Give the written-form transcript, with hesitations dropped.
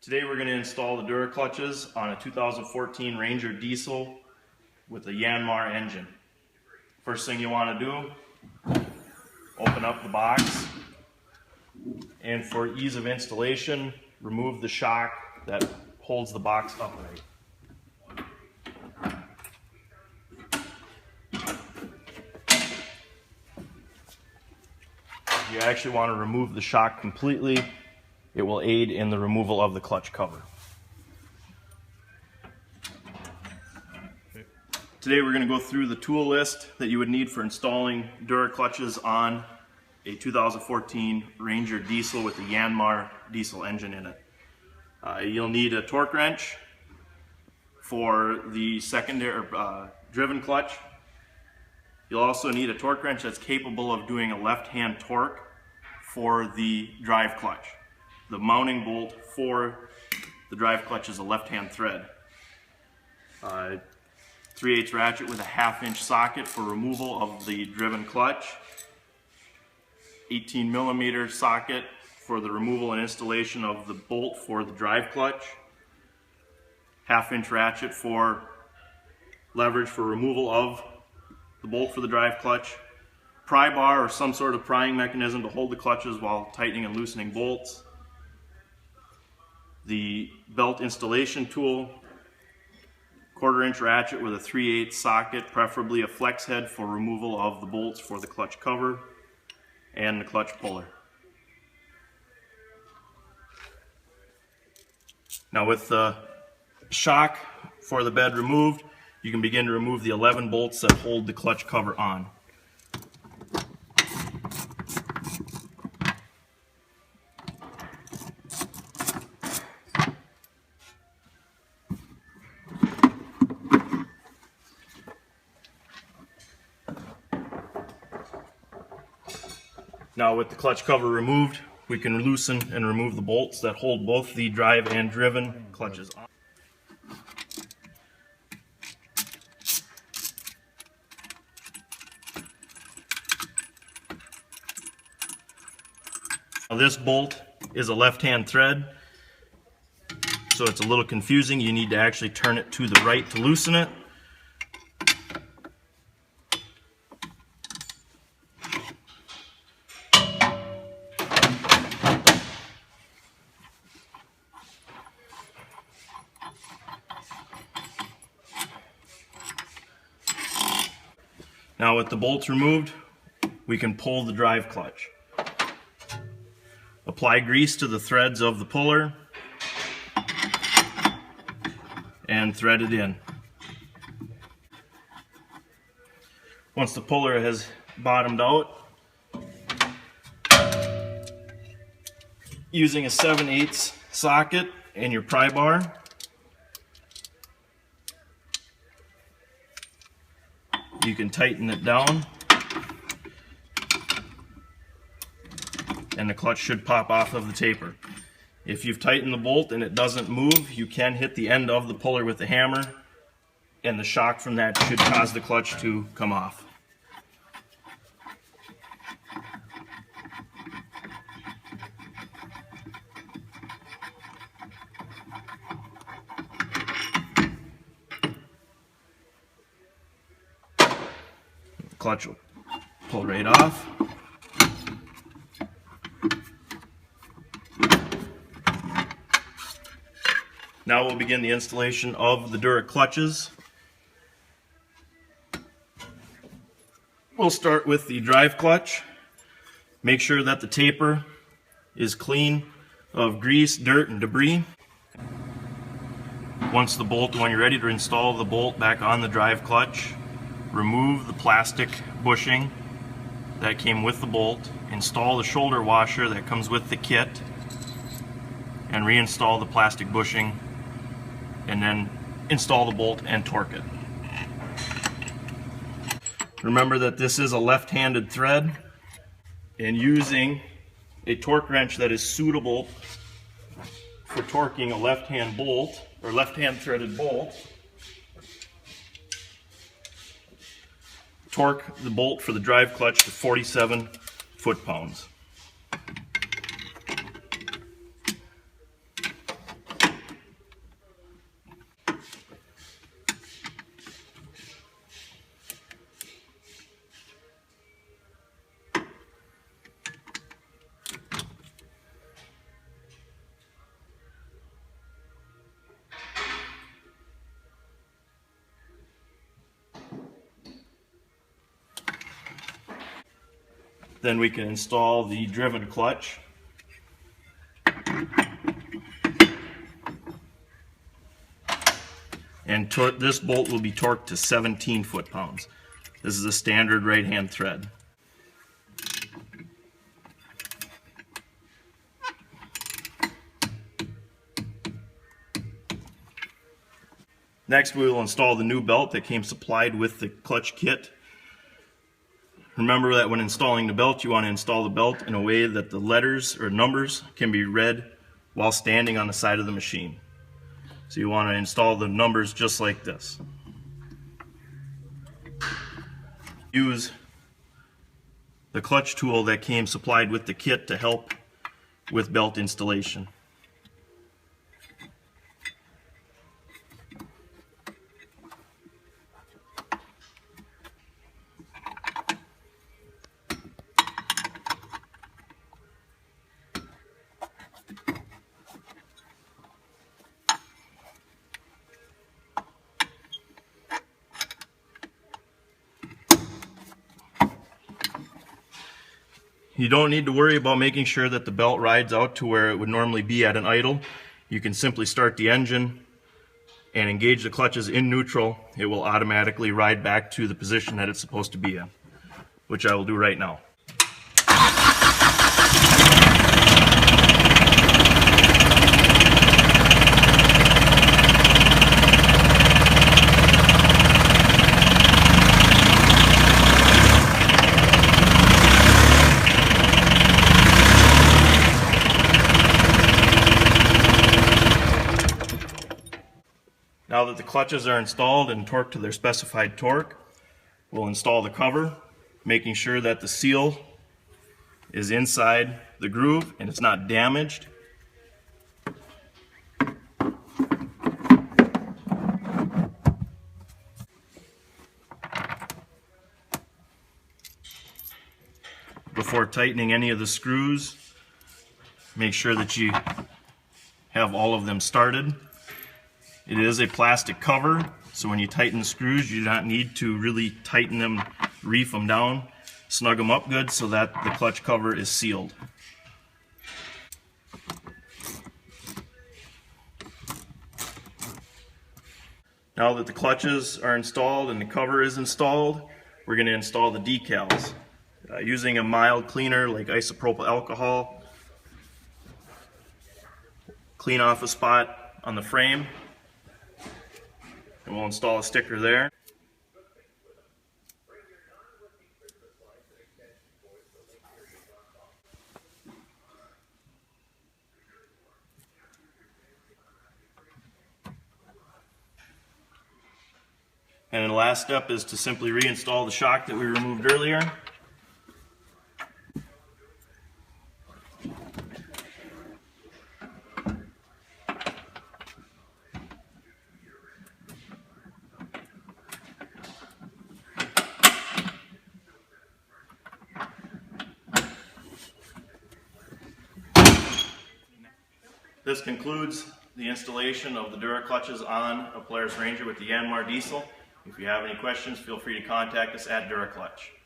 Today we're going to install the DURACLUTCHES on a 2014 Ranger diesel with a Yanmar engine. First thing you want to do, open up the box, and for ease of installation, remove the shock that holds the box upright. You actually want to remove the shock completely. It will aid in the removal of the clutch cover. Today we're going to go through the tool list that you would need for installing DURACLUTCHES on a 2014 Ranger diesel with the Yanmar diesel engine in it. You'll need a torque wrench for the secondary driven clutch. You'll also need a torque wrench that's capable of doing a left-hand torque for the drive clutch. The mounting bolt for the drive clutch is a left-hand thread. 3/8 ratchet with a 1/2 inch socket for removal of the driven clutch. 18mm socket for the removal and installation of the bolt for the drive clutch. 1/2 inch ratchet for leverage for removal of the bolt for the drive clutch. Pry bar or some sort of prying mechanism to hold the clutches while tightening and loosening bolts. The belt installation tool, 1/4 inch ratchet with a 3/8 socket, preferably a flex head for removal of the bolts for the clutch cover, and the clutch puller. Now with the shock for the bed removed, you can begin to remove the 11 bolts that hold the clutch cover on. Now with the clutch cover removed, we can loosen and remove the bolts that hold both the drive and driven clutches on. Now this bolt is a left-hand thread, so it's a little confusing. You need to actually turn it to the right to loosen it. Now with the bolts removed, we can pull the drive clutch. Apply grease to the threads of the puller and thread it in. Once the puller has bottomed out, using a 7/8 socket and your pry bar, you can tighten it down and the clutch should pop off of the taper. If you've tightened the bolt and it doesn't move, you can hit the end of the puller with a hammer and the shock from that should cause the clutch to come off. The clutch will pull right off. Now we'll begin the installation of the DURACLUTCHES. We'll start with the drive clutch. Make sure that the taper is clean of grease, dirt, and debris. When you're ready to install the bolt back on the drive clutch, remove the plastic bushing that came with the bolt, install the shoulder washer that comes with the kit, and reinstall the plastic bushing, and then install the bolt and torque it. Remember that this is a left-handed thread, and using a torque wrench that is suitable for torquing a left-hand bolt or left-hand threaded bolt, torque the bolt for the drive clutch to 47 foot-pounds. Then we can install the driven clutch. And this bolt will be torqued to 17 foot-pounds. This is a standard right-hand thread. Next, we will install the new belt that came supplied with the clutch kit. Remember that when installing the belt, you want to install the belt in a way that the letters or numbers can be read while standing on the side of the machine. So you want to install the numbers just like this. Use the clutch tool that came supplied with the kit to help with belt installation. You don't need to worry about making sure that the belt rides out to where it would normally be at an idle. You can simply start the engine and engage the clutches in neutral. It will automatically ride back to the position that it's supposed to be in, which I will do right now. Now that the clutches are installed and torqued to their specified torque, we'll install the cover, making sure that the seal is inside the groove and it's not damaged. Before tightening any of the screws, make sure that you have all of them started. It is a plastic cover, so when you tighten the screws, you do not need to really tighten them, reef them down, snug them up good so that the clutch cover is sealed. Now that the clutches are installed and the cover is installed, we're going to install the decals. Using a mild cleaner like isopropyl alcohol, clean off a spot on the frame. And we'll install a sticker there. And then the last step is to simply reinstall the shock that we removed earlier. This concludes the installation of the DURACLUTCHes on a Polaris Ranger with the Yanmar diesel. If you have any questions, feel free to contact us at DURACLUTCH.